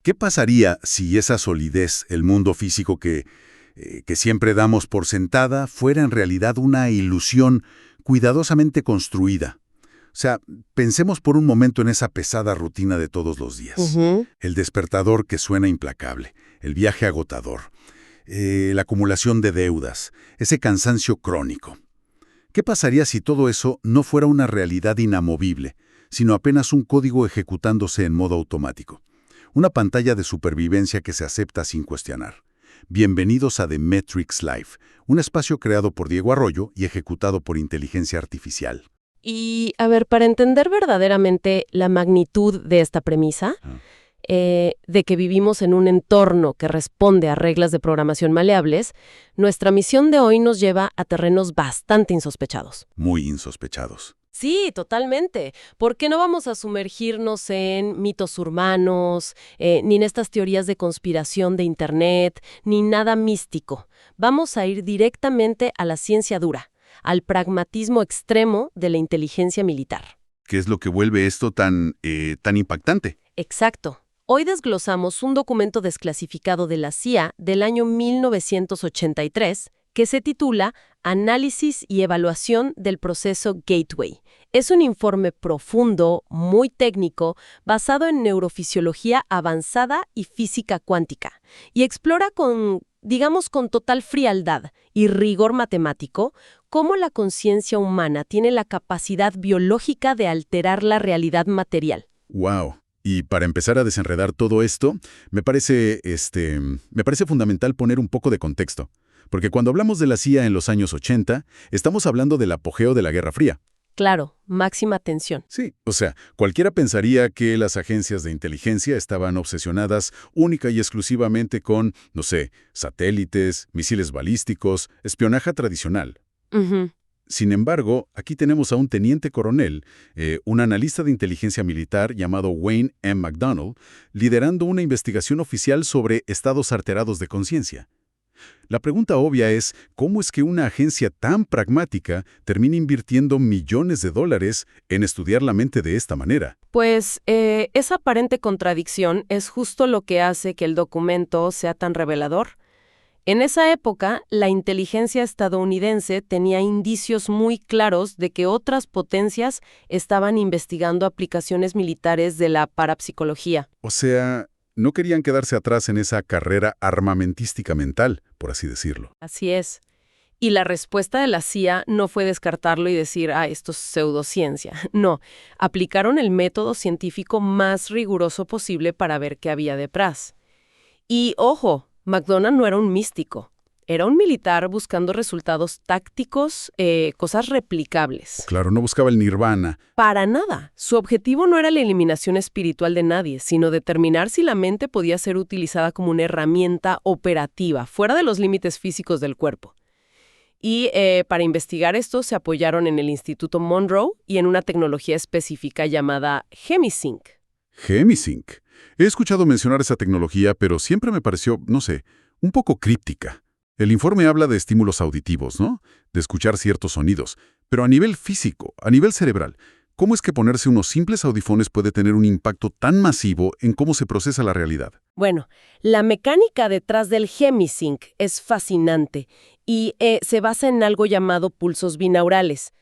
¿Qué pasaría si esa solidez, el mundo físico que siempre damos por sentada, fuera en realidad una ilusión cuidadosamente construida? O sea, pensemos por un momento en esa pesada rutina de todos los días. Ujú. El despertador que suena implacable, el viaje agotador, la acumulación de deudas, ese cansancio crónico. ¿Qué pasaría si todo eso no fuera una realidad inamovible, sino apenas un código ejecutándose en modo automático? Una pantalla de supervivencia que se acepta sin cuestionar. Bienvenidos a The Matrix Life, un espacio creado por Diego Arroyo y ejecutado por inteligencia artificial. Y, a ver, para entender verdaderamente la magnitud de esta premisa, Ah. de que vivimos en un entorno que responde a reglas de programación maleables, nuestra misión de hoy nos lleva a terrenos bastante insospechados. Muy insospechados. Sí, totalmente. ¿Por qué no vamos a sumergirnos en mitos urbanos, ni en estas teorías de conspiración de Internet, ni nada místico? Vamos a ir directamente a la ciencia dura, al pragmatismo extremo de la inteligencia militar. ¿Qué es lo que vuelve esto tan impactante? Exacto. Hoy desglosamos un documento desclasificado de la CIA del año 1983 que se titula Análisis y Evaluación del Proceso Gateway. Es un informe profundo, muy técnico, basado en neurofisiología avanzada y física cuántica, y explora con total frialdad y rigor matemático, cómo la conciencia humana tiene la capacidad biológica de alterar la realidad material. ¡Wow! Y para empezar a desenredar todo esto, me parece fundamental poner un poco de contexto. Porque cuando hablamos de la CIA en los años 80, estamos hablando del apogeo de la Guerra Fría. Claro, máxima tensión. Sí, o sea, cualquiera pensaría que las agencias de inteligencia estaban obsesionadas única y exclusivamente con, no sé, satélites, misiles balísticos, espionaje tradicional. Ujú. Sin embargo, aquí tenemos a un teniente coronel, un analista de inteligencia militar llamado Wayne M. McDonnell, liderando una investigación oficial sobre estados alterados de conciencia. La pregunta obvia es, ¿cómo es que una agencia tan pragmática termina invirtiendo millones de dólares en estudiar la mente de esta manera? Pues esa aparente contradicción es justo lo que hace que el documento sea tan revelador. En esa época, la inteligencia estadounidense tenía indicios muy claros de que otras potencias estaban investigando aplicaciones militares de la parapsicología. O sea, no querían quedarse atrás en esa carrera armamentística mental, por así decirlo. Así es. Y la respuesta de la CIA no fue descartarlo y decir, esto es pseudociencia. No, aplicaron el método científico más riguroso posible para ver qué había detrás. Y, ojo, McDonnell no era un místico. Era un militar buscando resultados tácticos, cosas replicables. Claro, no buscaba el nirvana. Para nada. Su objetivo no era la eliminación espiritual de nadie, sino determinar si la mente podía ser utilizada como una herramienta operativa, fuera de los límites físicos del cuerpo. Y para investigar esto se apoyaron en el Instituto Monroe y en una tecnología específica llamada Hemisync. Hemisync. He escuchado mencionar esa tecnología, pero siempre me pareció, no sé, un poco críptica. El informe habla de estímulos auditivos, ¿no? De escuchar ciertos sonidos. Pero a nivel físico, a nivel cerebral, ¿cómo es que ponerse unos simples audífonos puede tener un impacto tan masivo en cómo se procesa la realidad? Bueno, la mecánica detrás del Hemisync es fascinante y se basa en algo llamado pulsos binaurales.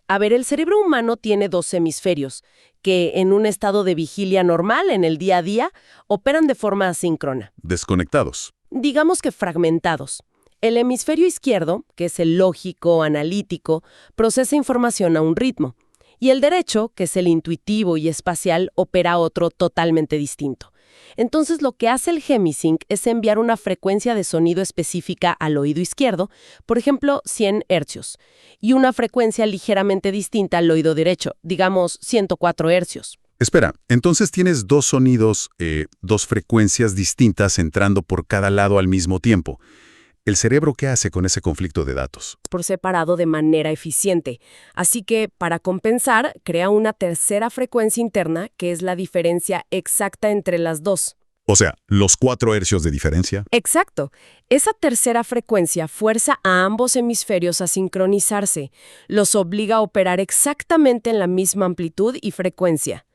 A ver, el cerebro humano tiene dos hemisferios que en un estado de vigilia normal, en el día a día, operan de forma asíncrona. Desconectados. Digamos que fragmentados. El hemisferio izquierdo, que es el lógico, analítico, procesa información a un ritmo. Y el derecho, que es el intuitivo y espacial, opera a otro totalmente distinto. Entonces, lo que hace el Hemisync es enviar una frecuencia de sonido específica al oído izquierdo, por ejemplo, 100 hercios, y una frecuencia ligeramente distinta al oído derecho, digamos 104 hercios. Espera, entonces tienes dos sonidos, dos frecuencias distintas entrando por cada lado al mismo tiempo. ¿El cerebro qué hace con ese conflicto de datos? Por separado de manera eficiente. Así que, para compensar, crea una tercera frecuencia interna, que es la diferencia exacta entre las dos. O sea, los 4 hercios de diferencia. Exacto. Esa tercera frecuencia fuerza a ambos hemisferios a sincronizarse. Los obliga a operar exactamente en la misma amplitud y frecuencia.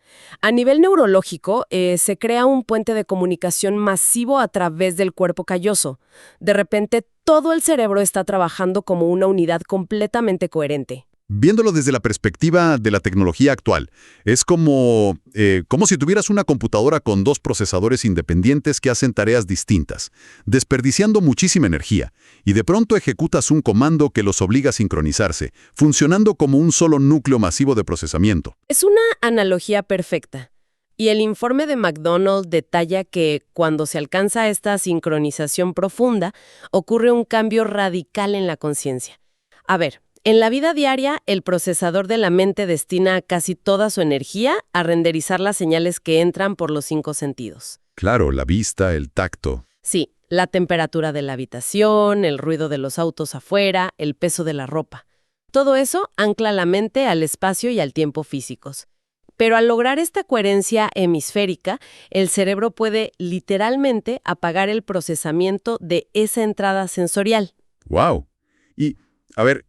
A nivel neurológico, se crea un puente de comunicación masivo a través del cuerpo calloso. De repente, todo el cerebro está trabajando como una unidad completamente coherente. Viéndolo desde la perspectiva de la tecnología actual, es como si tuvieras una computadora con dos procesadores independientes que hacen tareas distintas, desperdiciando muchísima energía, y de pronto ejecutas un comando que los obliga a sincronizarse, funcionando como un solo núcleo masivo de procesamiento. Es una analogía perfecta. Y el informe de McDonald detalla que cuando se alcanza esta sincronización profunda, ocurre un cambio radical en la conciencia. A ver, en la vida diaria, el procesador de la mente destina casi toda su energía a renderizar las señales que entran por los 5 sentidos. Claro, la vista, el tacto. Sí, la temperatura de la habitación, el ruido de los autos afuera, el peso de la ropa. Todo eso ancla la mente al espacio y al tiempo físicos. Pero al lograr esta coherencia hemisférica, el cerebro puede literalmente apagar el procesamiento de esa entrada sensorial. ¡Wow! Y, a ver,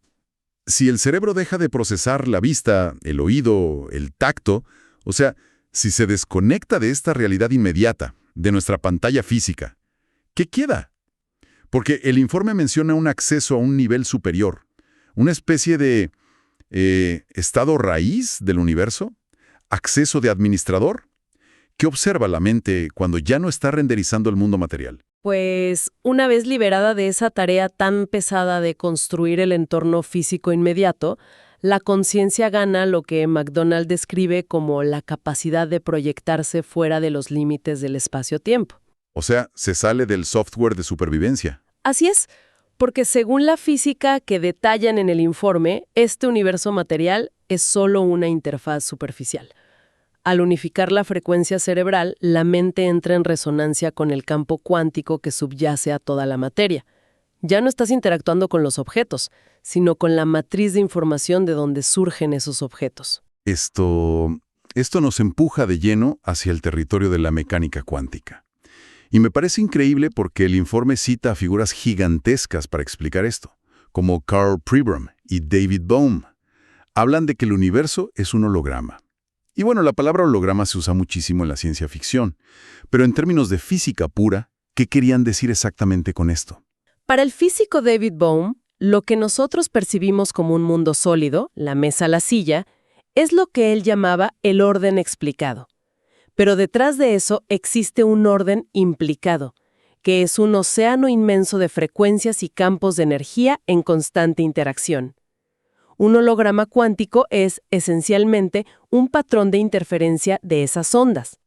si el cerebro deja de procesar la vista, el oído, el tacto, o sea, si se desconecta de esta realidad inmediata, de nuestra pantalla física, ¿qué queda? Porque el informe menciona un acceso a un nivel superior, una especie de estado raíz del universo, acceso de administrador. ¿Qué observa la mente cuando ya no está renderizando el mundo material? Pues una vez liberada de esa tarea tan pesada de construir el entorno físico inmediato, la conciencia gana lo que McDonald describe como la capacidad de proyectarse fuera de los límites del espacio-tiempo. O sea, se sale del software de supervivencia. Así es, porque según la física que detallan en el informe, este universo material es solo una interfaz superficial. Al unificar la frecuencia cerebral, la mente entra en resonancia con el campo cuántico que subyace a toda la materia. Ya no estás interactuando con los objetos, sino con la matriz de información de donde surgen esos objetos. Esto nos empuja de lleno hacia el territorio de la mecánica cuántica. Y me parece increíble porque el informe cita a figuras gigantescas para explicar esto, como Karl Pribram y David Bohm. Hablan de que el universo es un holograma. Y bueno, la palabra holograma se usa muchísimo en la ciencia ficción, pero en términos de física pura, ¿qué querían decir exactamente con esto? Para el físico David Bohm, lo que nosotros percibimos como un mundo sólido, la mesa, la silla, es lo que él llamaba el orden explicado. Pero detrás de eso existe un orden implicado, que es un océano inmenso de frecuencias y campos de energía en constante interacción. Un holograma cuántico es, esencialmente, un patrón de interferencia de esas ondas.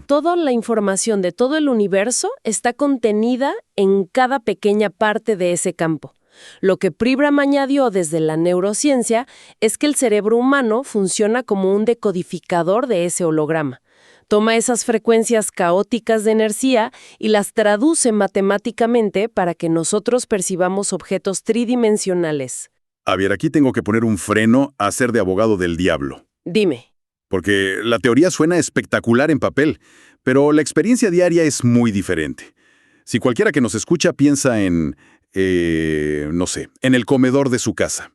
Toda la información de todo el universo está contenida en cada pequeña parte de ese campo. Lo que Pribram añadió desde la neurociencia es que el cerebro humano funciona como un decodificador de ese holograma. Toma esas frecuencias caóticas de energía y las traduce matemáticamente para que nosotros percibamos objetos tridimensionales. A ver, aquí tengo que poner un freno a ser de abogado del diablo. Dime. Porque la teoría suena espectacular en papel, pero la experiencia diaria es muy diferente. Si cualquiera que nos escucha piensa en, no sé, en el comedor de su casa.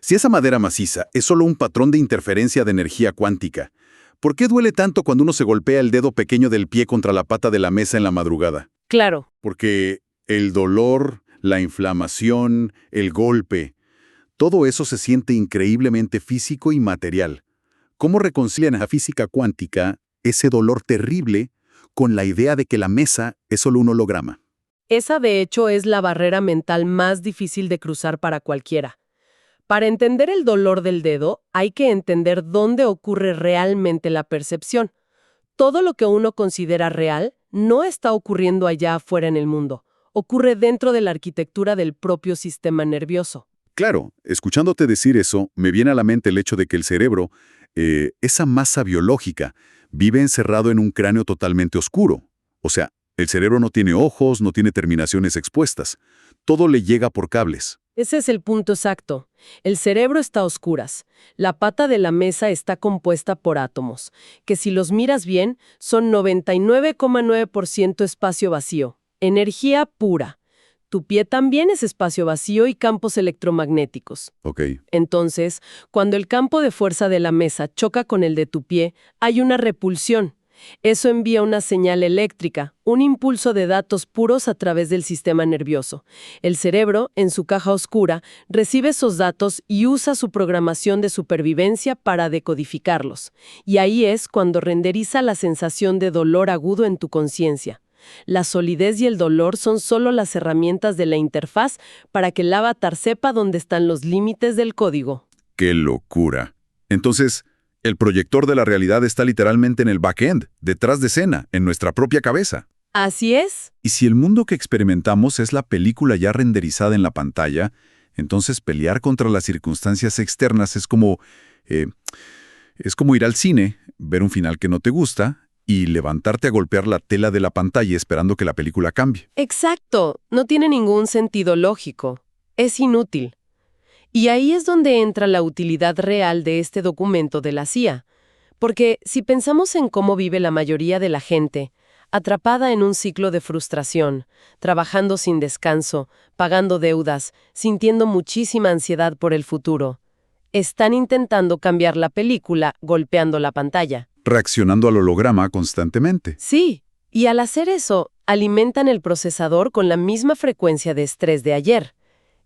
Si esa madera maciza es solo un patrón de interferencia de energía cuántica, ¿por qué duele tanto cuando uno se golpea el dedo pequeño del pie contra la pata de la mesa en la madrugada? Claro. Porque el dolor, la inflamación, el golpe, todo eso se siente increíblemente físico y material. ¿Cómo reconcilian a la física cuántica ese dolor terrible con la idea de que la mesa es solo un holograma? Esa, de hecho, es la barrera mental más difícil de cruzar para cualquiera. Para entender el dolor del dedo, hay que entender dónde ocurre realmente la percepción. Todo lo que uno considera real no está ocurriendo allá afuera en el mundo. Ocurre dentro de la arquitectura del propio sistema nervioso. Claro, escuchándote decir eso, me viene a la mente el hecho de que el cerebro, esa masa biológica, vive encerrado en un cráneo totalmente oscuro. O sea, el cerebro no tiene ojos, no tiene terminaciones expuestas. Todo le llega por cables. Ese es el punto exacto. El cerebro está a oscuras. La pata de la mesa está compuesta por átomos, que si los miras bien, son 99,9% espacio vacío, energía pura. Tu pie también es espacio vacío y campos electromagnéticos. Ok. Entonces, cuando el campo de fuerza de la mesa choca con el de tu pie, hay una repulsión. Eso envía una señal eléctrica, un impulso de datos puros a través del sistema nervioso. El cerebro, en su caja oscura, recibe esos datos y usa su programación de supervivencia para decodificarlos. Y ahí es cuando renderiza la sensación de dolor agudo en tu conciencia. La solidez y el dolor son solo las herramientas de la interfaz para que el avatar sepa dónde están los límites del código. ¡Qué locura! Entonces, el proyector de la realidad está literalmente en el backend, detrás de escena, en nuestra propia cabeza. Así es. Y si el mundo que experimentamos es la película ya renderizada en la pantalla, entonces pelear contra las circunstancias externas es como ir al cine, ver un final que no te gusta y levantarte a golpear la tela de la pantalla esperando que la película cambie. Exacto. No tiene ningún sentido lógico. Es inútil. Y ahí es donde entra la utilidad real de este documento de la CIA. Porque si pensamos en cómo vive la mayoría de la gente, atrapada en un ciclo de frustración, trabajando sin descanso, pagando deudas, sintiendo muchísima ansiedad por el futuro, están intentando cambiar la película golpeando la pantalla. Reaccionando al holograma constantemente. Sí, y al hacer eso, alimentan el procesador con la misma frecuencia de estrés de ayer.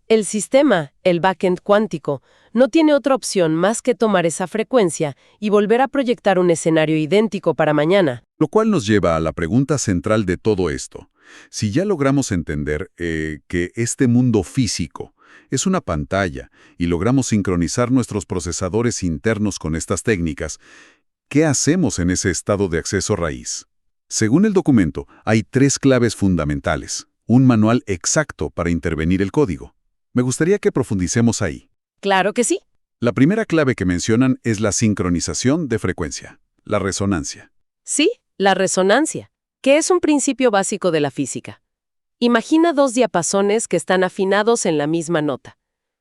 El sistema, el backend cuántico, no tiene otra opción más que tomar esa frecuencia y volver a proyectar un escenario idéntico para mañana. Lo cual nos lleva a la pregunta central de todo esto. Si ya logramos entender que este mundo físico es una pantalla y logramos sincronizar nuestros procesadores internos con estas técnicas, ¿qué hacemos en ese estado de acceso raíz? Según el documento, hay 3 claves fundamentales, un manual exacto para intervenir el código. Me gustaría que profundicemos ahí. Claro que sí. La primera clave que mencionan es la sincronización de frecuencia, la resonancia. Sí, la resonancia, que es un principio básico de la física. Imagina 2 diapasones que están afinados en la misma nota.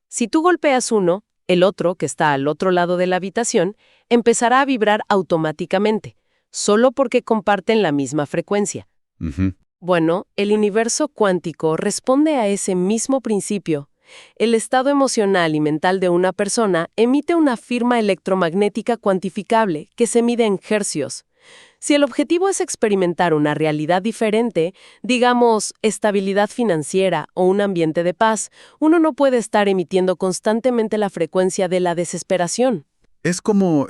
Si tú golpeas uno, el otro, que está al otro lado de la habitación, empezará a vibrar automáticamente, solo porque comparten la misma frecuencia. Bueno, el universo cuántico responde a ese mismo principio. El estado emocional y mental de una persona emite una firma electromagnética cuantificable que se mide en hercios. Si el objetivo es experimentar una realidad diferente, digamos, estabilidad financiera o un ambiente de paz, uno no puede estar emitiendo constantemente la frecuencia de la desesperación. Es como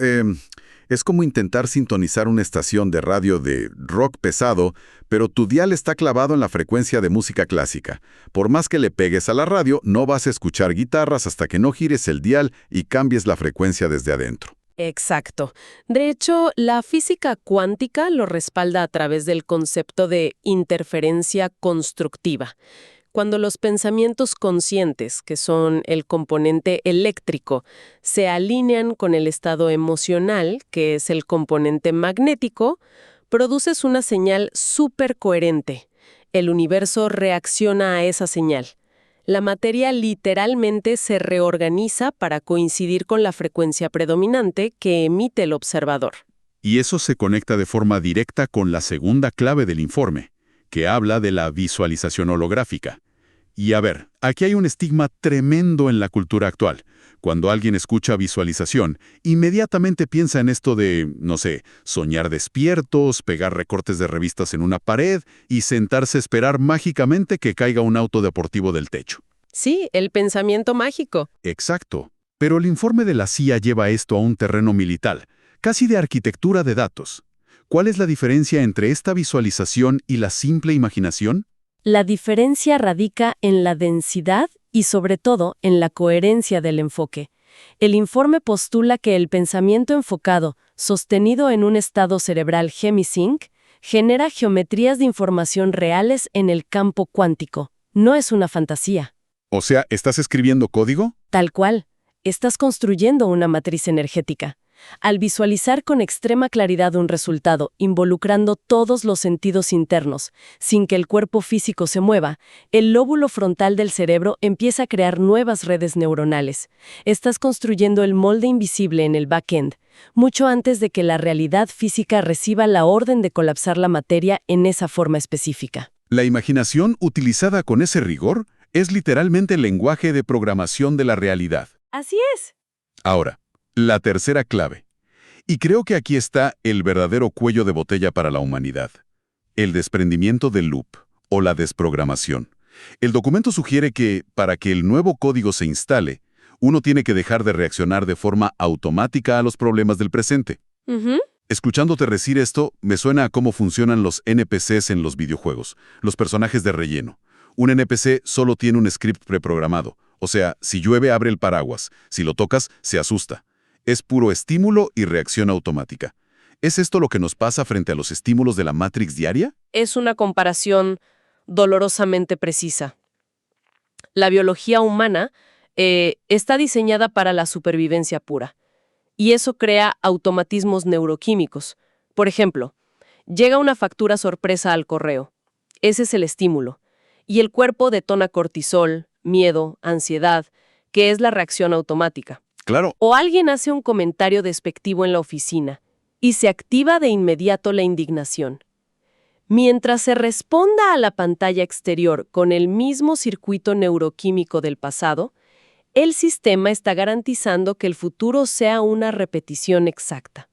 intentar sintonizar una estación de radio de rock pesado, pero tu dial está clavado en la frecuencia de música clásica. Por más que le pegues a la radio, no vas a escuchar guitarras hasta que no gires el dial y cambies la frecuencia desde adentro. Exacto. De hecho, la física cuántica lo respalda a través del concepto de interferencia constructiva. Cuando los pensamientos conscientes, que son el componente eléctrico, se alinean con el estado emocional, que es el componente magnético, produces una señal súper coherente. El universo reacciona a esa señal. La materia literalmente se reorganiza para coincidir con la frecuencia predominante que emite el observador. Y eso se conecta de forma directa con la segunda clave del informe, que habla de la visualización holográfica. Y a ver, aquí hay un estigma tremendo en la cultura actual. Cuando alguien escucha visualización, inmediatamente piensa en esto de, no sé, soñar despiertos, pegar recortes de revistas en una pared y sentarse a esperar mágicamente que caiga un auto deportivo del techo. Sí, el pensamiento mágico. Exacto. Pero el informe de la CIA lleva esto a un terreno militar, casi de arquitectura de datos. ¿Cuál es la diferencia entre esta visualización y la simple imaginación? La diferencia radica en la densidad y sobre todo en la coherencia del enfoque. El informe postula que el pensamiento enfocado, sostenido en un estado cerebral Hemisync, genera geometrías de información reales en el campo cuántico. No es una fantasía. O sea, ¿estás escribiendo código? Tal cual. Estás construyendo una matriz energética. Al visualizar con extrema claridad un resultado, involucrando todos los sentidos internos, sin que el cuerpo físico se mueva, el lóbulo frontal del cerebro empieza a crear nuevas redes neuronales. Estás construyendo el molde invisible en el backend, mucho antes de que la realidad física reciba la orden de colapsar la materia en esa forma específica. La imaginación utilizada con ese rigor es literalmente el lenguaje de programación de la realidad. Así es. Ahora, la tercera clave. Y creo que aquí está el verdadero cuello de botella para la humanidad. El desprendimiento del loop, o la desprogramación. El documento sugiere que, para que el nuevo código se instale, uno tiene que dejar de reaccionar de forma automática a los problemas del presente. Ujú. Escuchándote decir esto, me suena a cómo funcionan los NPCs en los videojuegos, los personajes de relleno. Un NPC solo tiene un script preprogramado. O sea, si llueve, abre el paraguas. Si lo tocas, se asusta. Es puro estímulo y reacción automática. ¿Es esto lo que nos pasa frente a los estímulos de la Matrix diaria? Es una comparación dolorosamente precisa. La biología humana está diseñada para la supervivencia pura. Y eso crea automatismos neuroquímicos. Por ejemplo, llega una factura sorpresa al correo. Ese es el estímulo. Y el cuerpo detona cortisol, miedo, ansiedad, que es la reacción automática. Claro. O alguien hace un comentario despectivo en la oficina y se activa de inmediato la indignación. Mientras se responda a la pantalla exterior con el mismo circuito neuroquímico del pasado, el sistema está garantizando que el futuro sea una repetición exacta.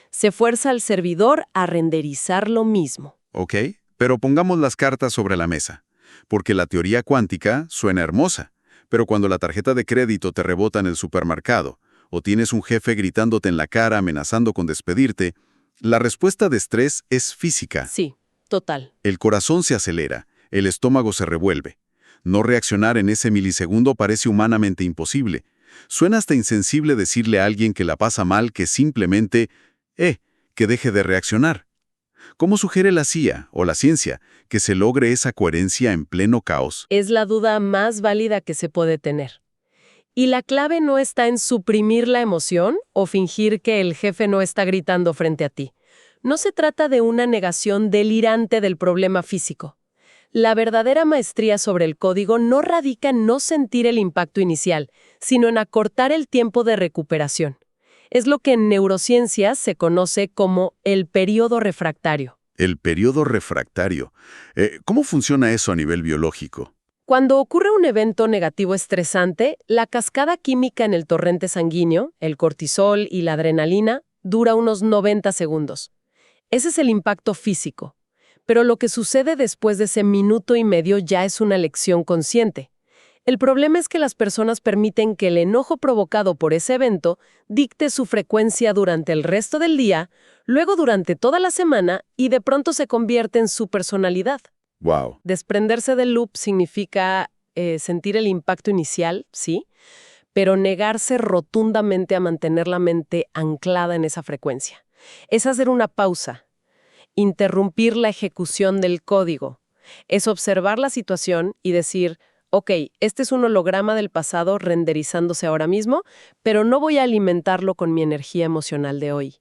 Se fuerza al servidor a renderizar lo mismo. Ok, pero pongamos las cartas sobre la mesa. Porque la teoría cuántica suena hermosa, pero cuando la tarjeta de crédito te rebota en el supermercado, o tienes un jefe gritándote en la cara amenazando con despedirte, la respuesta de estrés es física. Sí, total. El corazón se acelera, el estómago se revuelve. No reaccionar en ese milisegundo parece humanamente imposible. Suena hasta insensible decirle a alguien que la pasa mal que simplemente, que deje de reaccionar. ¿Cómo sugiere la CIA o la ciencia que se logre esa coherencia en pleno caos? Es la duda más válida que se puede tener. Y la clave no está en suprimir la emoción o fingir que el jefe no está gritando frente a ti. No se trata de una negación delirante del problema físico. La verdadera maestría sobre el código no radica en no sentir el impacto inicial, sino en acortar el tiempo de recuperación. Es lo que en neurociencias se conoce como el periodo refractario. El periodo refractario. ¿Cómo funciona eso a nivel biológico? Cuando ocurre un evento negativo estresante, la cascada química en el torrente sanguíneo, el cortisol y la adrenalina, dura unos 90 segundos. Ese es el impacto físico. Pero lo que sucede después de ese minuto y medio ya es una lección consciente. El problema es que las personas permiten que el enojo provocado por ese evento dicte su frecuencia durante el resto del día, luego durante toda la semana y de pronto se convierte en su personalidad. Wow. Desprenderse del loop significa sentir el impacto inicial, sí, pero negarse rotundamente a mantener la mente anclada en esa frecuencia. Es hacer una pausa, interrumpir la ejecución del código. Es observar la situación y decir, ok, este es un holograma del pasado renderizándose ahora mismo, pero no voy a alimentarlo con mi energía emocional de hoy.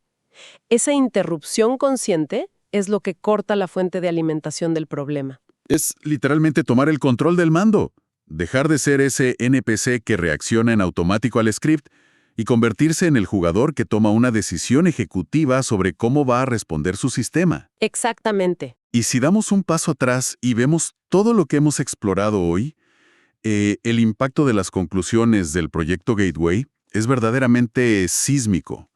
Esa interrupción consciente es lo que corta la fuente de alimentación del problema. Es literalmente tomar el control del mando. Dejar de ser ese NPC que reacciona en automático al script y convertirse en el jugador que toma una decisión ejecutiva sobre cómo va a responder su sistema. Exactamente. Y si damos un paso atrás y vemos todo lo que hemos explorado hoy, el impacto de las conclusiones del proyecto Gateway es verdaderamente sísmico,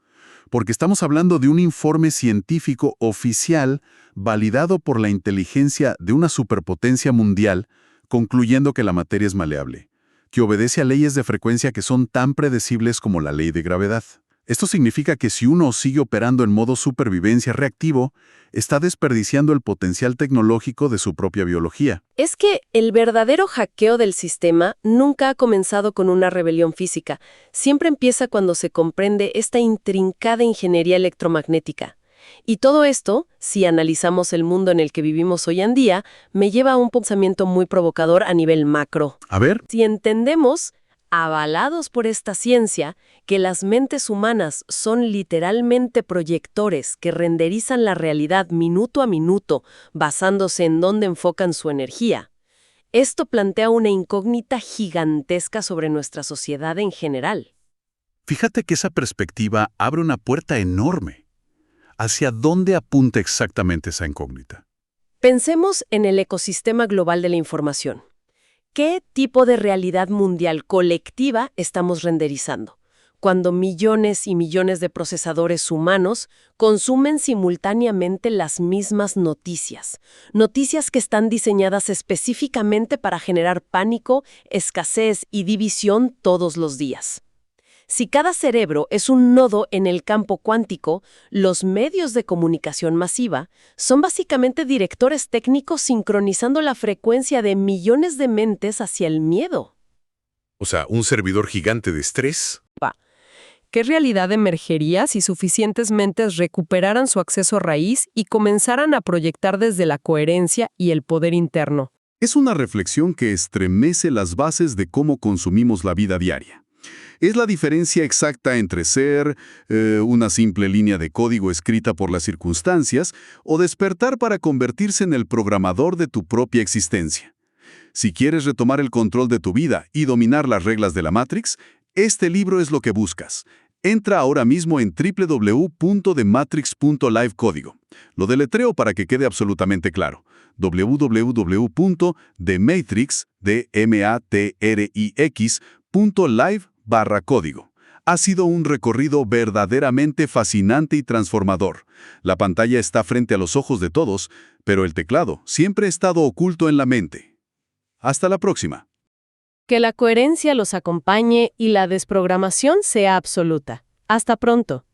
porque estamos hablando de un informe científico oficial validado por la inteligencia de una superpotencia mundial, concluyendo que la materia es maleable, que obedece a leyes de frecuencia que son tan predecibles como la ley de gravedad. Esto significa que si uno sigue operando en modo supervivencia reactivo, está desperdiciando el potencial tecnológico de su propia biología. Es que el verdadero hackeo del sistema nunca ha comenzado con una rebelión física. Siempre empieza cuando se comprende esta intrincada ingeniería electromagnética. Y todo esto, si analizamos el mundo en el que vivimos hoy en día, me lleva a un pensamiento muy provocador a nivel macro. A ver. Si entendemos, avalados por esta ciencia, que las mentes humanas son literalmente proyectores que renderizan la realidad minuto a minuto, basándose en dónde enfocan su energía. Esto plantea una incógnita gigantesca sobre nuestra sociedad en general. Fíjate que esa perspectiva abre una puerta enorme. ¿Hacia dónde apunta exactamente esa incógnita? Pensemos en el ecosistema global de la información. ¿Qué tipo de realidad mundial colectiva estamos renderizando cuando millones y millones de procesadores humanos consumen simultáneamente las mismas noticias? Noticias que están diseñadas específicamente para generar pánico, escasez y división todos los días. Si cada cerebro es un nodo en el campo cuántico, los medios de comunicación masiva son básicamente directores técnicos sincronizando la frecuencia de millones de mentes hacia el miedo. O sea, un servidor gigante de estrés. ¿Qué realidad emergería si suficientes mentes recuperaran su acceso raíz y comenzaran a proyectar desde la coherencia y el poder interno? Es una reflexión que estremece las bases de cómo consumimos la vida diaria. Es la diferencia exacta entre ser una simple línea de código escrita por las circunstancias o despertar para convertirse en el programador de tu propia existencia. Si quieres retomar el control de tu vida y dominar las reglas de la Matrix, este libro es lo que buscas. Entra ahora mismo en www.thematrix.live código. Lo deletreo para que quede absolutamente claro. www.thematrix.live/código. Ha sido un recorrido verdaderamente fascinante y transformador. La pantalla está frente a los ojos de todos, pero el teclado siempre ha estado oculto en la mente. Hasta la próxima. Que la coherencia los acompañe y la desprogramación sea absoluta. Hasta pronto.